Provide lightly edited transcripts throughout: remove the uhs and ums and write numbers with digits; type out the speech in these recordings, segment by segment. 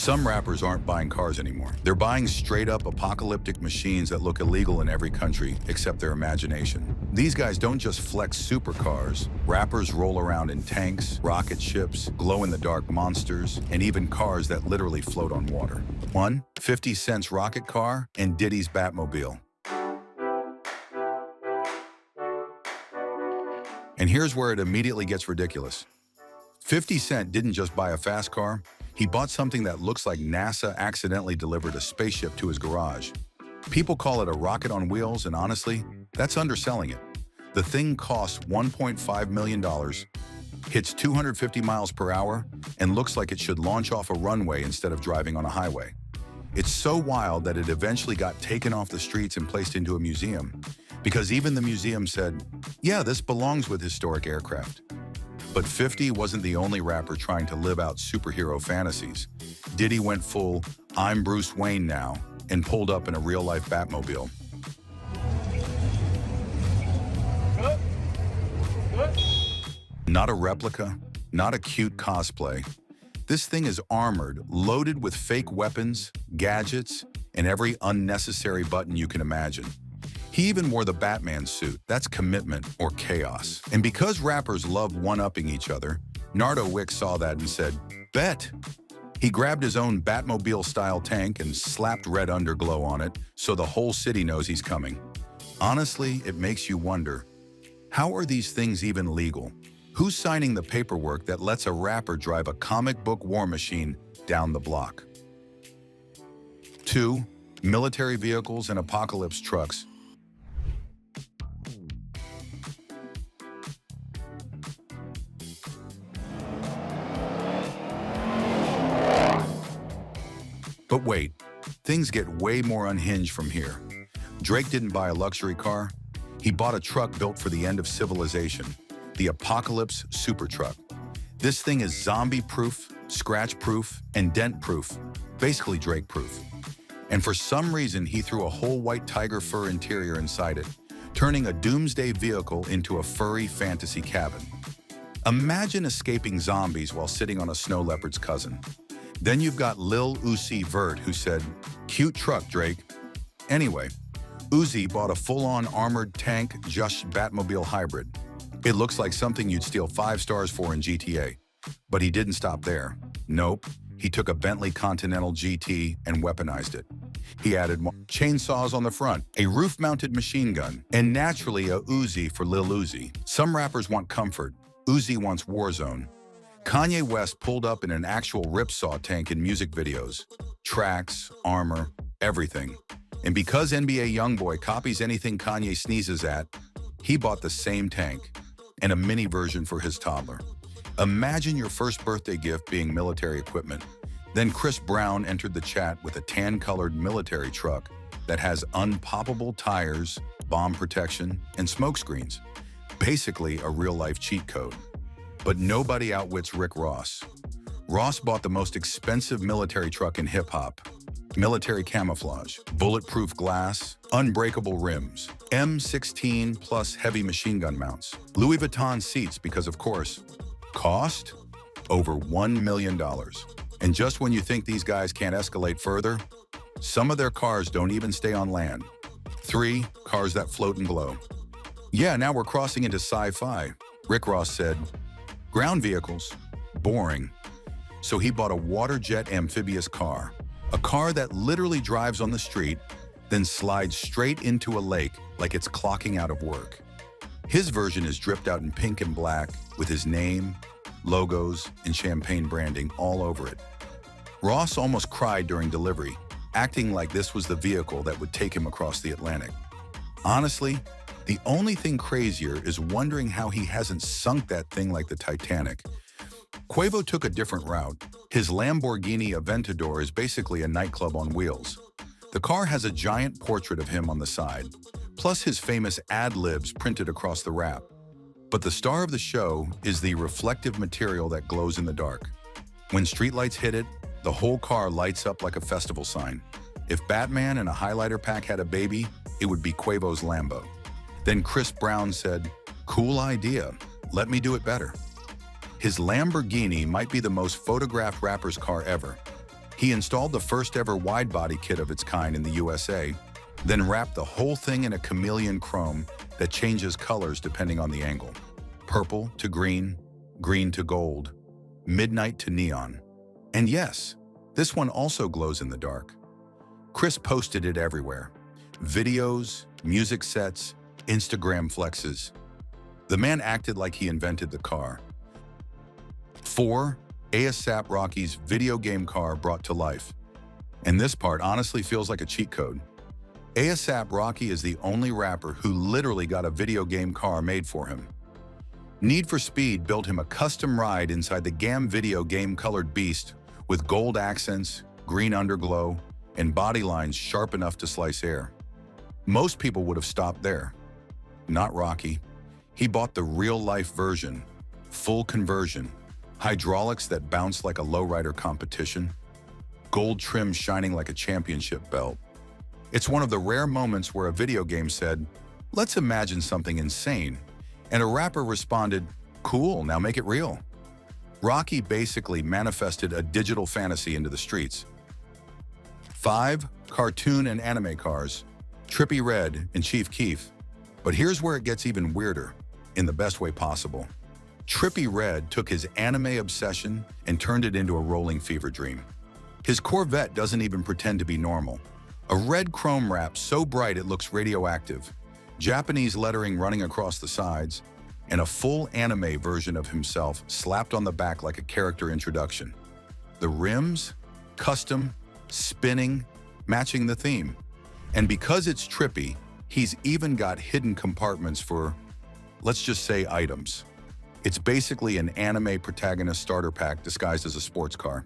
Some rappers aren't buying cars anymore. They're buying straight-up apocalyptic machines that look illegal in every country except their imagination. These guys don't just flex supercars. Rappers roll around in tanks, rocket ships, glow-in-the-dark monsters, and even cars that literally float on water. 1. 50 Cent's rocket car and Diddy's Batmobile. And here's where it immediately gets ridiculous. 50 Cent didn't just buy a fast car. He bought something that looks like NASA accidentally delivered a spaceship to his garage. People call it a rocket on wheels, and honestly, that's underselling it. The thing costs $1.5 million, hits 250 miles per hour, and looks like it should launch off a runway instead of driving on a highway. It's so wild that it eventually got taken off the streets and placed into a museum, because even the museum said, yeah, this belongs with historic aircraft. But 50 wasn't the only rapper trying to live out superhero fantasies. Diddy went full, I'm Bruce Wayne now, and pulled up in a real-life Batmobile. Not a replica, not a cute cosplay. This thing is armored, loaded with fake weapons, gadgets, and every unnecessary button you can imagine. He even wore the Batman suit. That's commitment or chaos. And because rappers love one-upping each other, Nardo Wick saw that and said, bet. He grabbed his own Batmobile-style tank and slapped red underglow on it so the whole city knows he's coming. Honestly, it makes you wonder, how are these things even legal? Who's signing the paperwork that lets a rapper drive a comic book war machine down the block? 2. Military vehicles and apocalypse trucks. But wait, things get way more unhinged from here. Drake didn't buy a luxury car. He bought a truck built for the end of civilization, the Apocalypse Super Truck. This thing is zombie-proof, scratch-proof, and dent-proof, basically Drake-proof. And for some reason, he threw a whole white tiger fur interior inside it, turning a doomsday vehicle into a furry fantasy cabin. Imagine escaping zombies while sitting on a snow leopard's cousin. Then you've got Lil Uzi Vert, who said, cute truck, Drake. Anyway, Uzi bought a full-on armored tank Just Batmobile hybrid. It looks like something you'd steal 5 stars for in GTA. But he didn't stop there. Nope, he took a Bentley Continental GT and weaponized it. He added chainsaws on the front, a roof-mounted machine gun, and naturally a Uzi for Lil Uzi. Some rappers want comfort. Uzi wants Warzone. Kanye West pulled up in an actual ripsaw tank in music videos. Tracks, armor, everything. And because NBA YoungBoy copies anything Kanye sneezes at, he bought the same tank and a mini version for his toddler. Imagine your first birthday gift being military equipment. Then Chris Brown entered the chat with a tan-colored military truck that has unpoppable tires, bomb protection, and smoke screens. Basically a real-life cheat code. But nobody outwits Rick Ross. Ross bought the most expensive military truck in hip-hop. Military camouflage, bulletproof glass, unbreakable rims, M16 plus heavy machine gun mounts, Louis Vuitton seats because, of course, cost? Over $1 million. And just when you think these guys can't escalate further, some of their cars don't even stay on land. 3. Cars that float and glow. Yeah, now we're crossing into sci-fi. Rick Ross said, ground vehicles, boring. So he bought a water jet amphibious car, a car that literally drives on the street, then slides straight into a lake like it's clocking out of work. His version is dripped out in pink and black with his name, logos, and champagne branding all over it. Ross almost cried during delivery, acting like this was the vehicle that would take him across the Atlantic. Honestly, the only thing crazier is wondering how he hasn't sunk that thing like the Titanic. Quavo took a different route. His Lamborghini Aventador is basically a nightclub on wheels. The car has a giant portrait of him on the side, plus his famous ad-libs printed across the wrap. But the star of the show is the reflective material that glows in the dark. When streetlights hit it, the whole car lights up like a festival sign. If Batman and a highlighter pack had a baby, it would be Quavo's Lambo. Then Chris Brown said, cool idea, let me do it better. His Lamborghini might be the most photographed rapper's car ever. He installed the first ever wide-body kit of its kind in the USA, then wrapped the whole thing in a chameleon chrome that changes colors depending on the angle. Purple to green, green to gold, midnight to neon. And yes, this one also glows in the dark. Chris posted it everywhere. Videos, music sets, Instagram flexes. The man acted like he invented the car. 4. ASAP Rocky's video game car brought to life. And this part honestly feels like a cheat code. ASAP Rocky is the only rapper who literally got a video game car made for him. Need for Speed built him a custom ride inside the GAM video game colored beast with gold accents, green underglow, and body lines sharp enough to slice air. Most people would have stopped there. Not Rocky. He bought the real-life version, full conversion, hydraulics that bounce like a lowrider competition, gold trim shining like a championship belt. It's one of the rare moments where a video game said, "Let's imagine something insane," and a rapper responded, "Cool, now make it real." Rocky basically manifested a digital fantasy into the streets. 5. Cartoon and anime cars, Trippie Redd and Chief Keef. But here's where it gets even weirder, in the best way possible. Trippie Redd took his anime obsession and turned it into a rolling fever dream. His Corvette doesn't even pretend to be normal. A red chrome wrap so bright it looks radioactive, Japanese lettering running across the sides, and a full anime version of himself slapped on the back like a character introduction. The rims, custom, spinning, matching the theme. And because it's trippy, he's even got hidden compartments for, let's just say, items. It's basically an anime protagonist starter pack disguised as a sports car.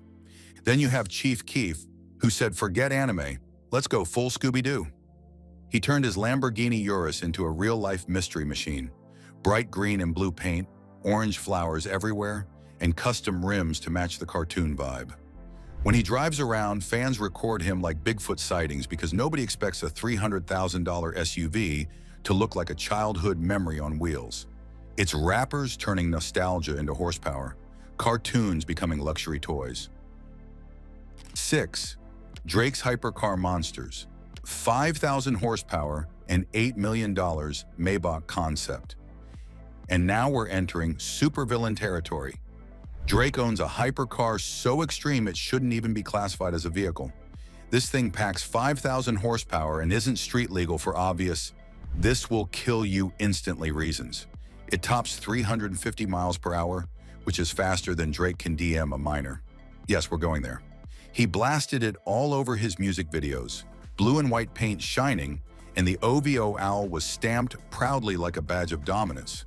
Then you have Chief Keef, who said, "Forget anime, let's go full Scooby-Doo." He turned his Lamborghini Urus into a real-life mystery machine. Bright green and blue paint, orange flowers everywhere, and custom rims to match the cartoon vibe. When he drives around, fans record him like Bigfoot sightings because nobody expects a $300,000 SUV to look like a childhood memory on wheels. It's rappers turning nostalgia into horsepower, cartoons becoming luxury toys. 6. Drake's hypercar monsters, 5,000 horsepower and $8 million Maybach concept. And now we're entering supervillain territory. Drake owns a hypercar so extreme it shouldn't even be classified as a vehicle. This thing packs 5,000 horsepower and isn't street legal for obvious "this will kill you instantly" reasons. It tops 350 miles per hour, which is faster than Drake can DM a minor. Yes, we're going there. He blasted it all over his music videos, blue and white paint shining, and the OVO owl was stamped proudly like a badge of dominance.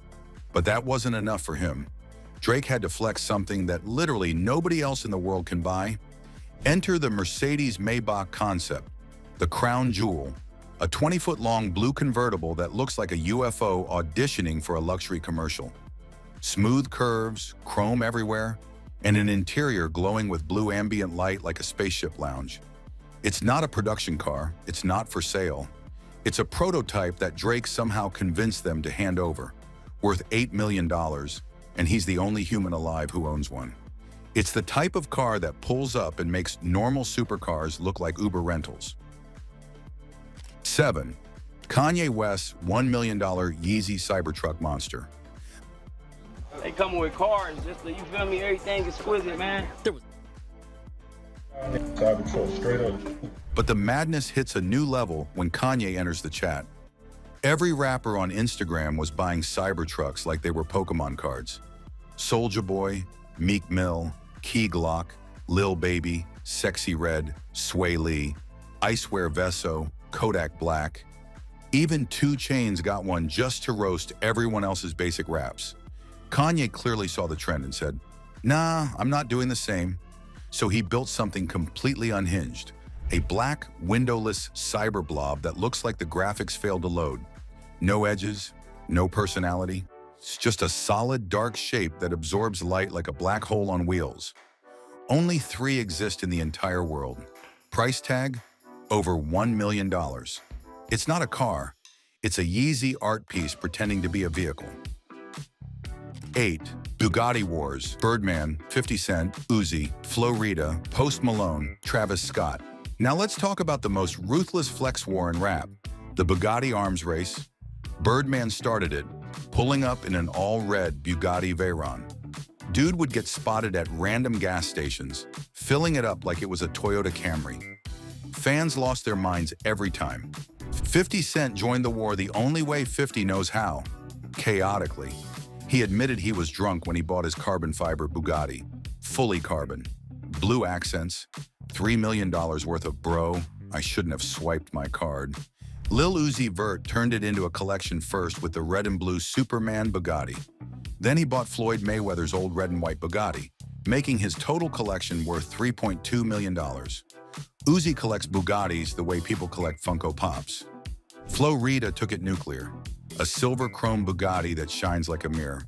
But that wasn't enough for him. Drake had to flex something that literally nobody else in the world can buy. Enter the Mercedes Maybach concept, the crown jewel, a 20-foot-long blue convertible that looks like a UFO auditioning for a luxury commercial. Smooth curves, chrome everywhere, and an interior glowing with blue ambient light like a spaceship lounge. It's not a production car, it's not for sale. It's a prototype that Drake somehow convinced them to hand over, worth $8 million, and he's the only human alive who owns one. It's the type of car that pulls up and makes normal supercars look like Uber rentals. 7. Kanye West's $1 million Yeezy Cybertruck monster. They coming with cars, just so you feel me, everything exquisite, man. Cybertruck, straight up. But the madness hits a new level when Kanye enters the chat. Every rapper on Instagram was buying Cybertrucks like they were Pokemon cards. Soulja Boy, Meek Mill, Key Glock, Lil Baby, Sexy Red, Sway Lee, Icewear Vesso, Kodak Black. Even 2 Chainz got one just to roast everyone else's basic raps. Kanye clearly saw the trend and said, "Nah, I'm not doing the same." So he built something completely unhinged, a black, windowless cyber blob that looks like the graphics failed to load. No edges, no personality. It's just a solid, dark shape that absorbs light like a black hole on wheels. Only 3 exist in the entire world. Price tag? Over $1 million. It's not a car. It's a Yeezy art piece pretending to be a vehicle. 8. Bugatti Wars, Birdman, 50 Cent, Uzi, Flo Rida, Post Malone, Travis Scott. Now let's talk about the most ruthless flex war in rap, the Bugatti arms race. Birdman started it, pulling up in an all-red Bugatti Veyron. Dude would get spotted at random gas stations, filling it up like it was a Toyota Camry. Fans lost their minds every time. 50 Cent joined the war the only way 50 knows how, chaotically. He admitted he was drunk when he bought his carbon fiber Bugatti, fully carbon. Blue accents, $3 million worth of bro, I shouldn't have swiped my card. Lil Uzi Vert turned it into a collection first with the red and blue Superman Bugatti. Then he bought Floyd Mayweather's old red and white Bugatti, making his total collection worth $3.2 million. Uzi collects Bugattis the way people collect Funko Pops. Flo Rida took it nuclear, a silver chrome Bugatti that shines like a mirror.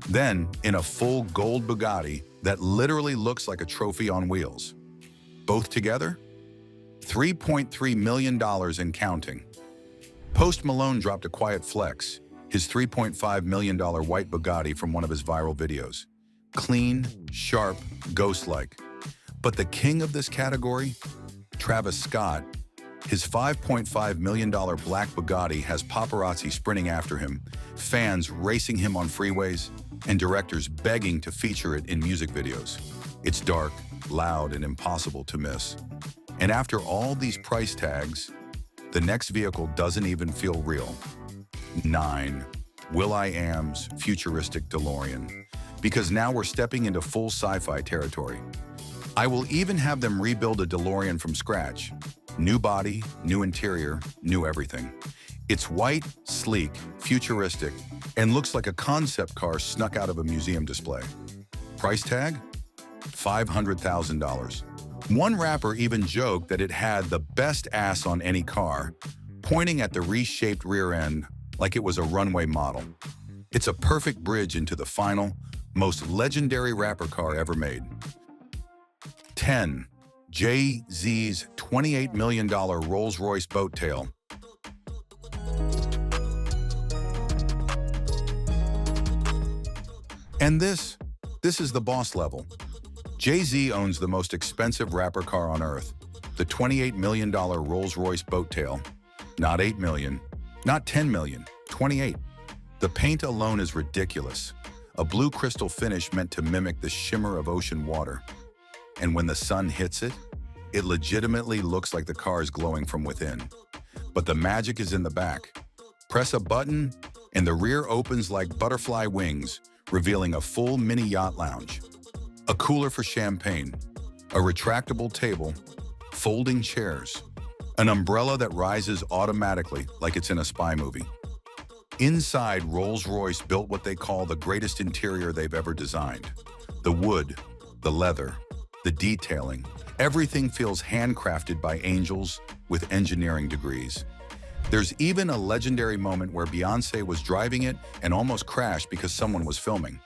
Then, in a full gold Bugatti that literally looks like a trophy on wheels. Both together, $3.3 million and counting. Post Malone dropped a quiet flex, his $3.5 million white Bugatti from one of his viral videos. Clean, sharp, ghost-like. But the king of this category, Travis Scott, his $5.5 million black Bugatti has paparazzi sprinting after him, fans racing him on freeways, and directors begging to feature it in music videos. It's dark, loud, and impossible to miss. And after all these price tags, the next vehicle doesn't even feel real. 9. will.i.am's futuristic DeLorean. Because now we're stepping into full sci-fi territory. I will even have them rebuild a DeLorean from scratch. New body, new interior, new everything. It's white, sleek, futuristic, and looks like a concept car snuck out of a museum display. Price tag? $500,000. One rapper even joked that it had the best ass on any car, pointing at the reshaped rear end like it was a runway model. It's a perfect bridge into the final, most legendary rapper car ever made. 10. Jay-Z's $28 million Rolls-Royce boat tail. And this is the boss level. Jay-Z owns the most expensive rapper car on earth, the $28 million Rolls-Royce boat tail. Not 8 million, not 10 million, 28. The paint alone is ridiculous. A blue crystal finish meant to mimic the shimmer of ocean water. And when the sun hits it, it legitimately looks like the car is glowing from within. But the magic is in the back. Press a button, and the rear opens like butterfly wings, revealing a full mini yacht lounge. A cooler for champagne, a retractable table, folding chairs, an umbrella that rises automatically like it's in a spy movie. Inside, Rolls-Royce built what they call the greatest interior they've ever designed. The wood, the leather, the detailing, everything feels handcrafted by angels with engineering degrees. There's even a legendary moment where Beyoncé was driving it and almost crashed because someone was filming.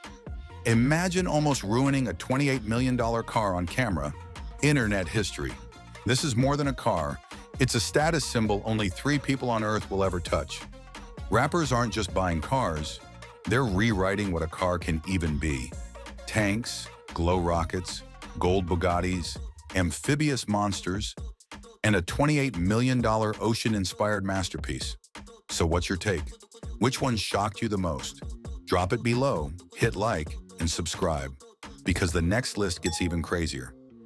Imagine almost ruining a $28 million car on camera. Internet history. This is more than a car. It's a status symbol only 3 people on Earth will ever touch. Rappers aren't just buying cars, they're rewriting what a car can even be. Tanks, glow rockets, gold Bugattis, amphibious monsters, and a $28 million ocean-inspired masterpiece. So what's your take? Which one shocked you the most? Drop it below, hit like, and subscribe, because the next list gets even crazier.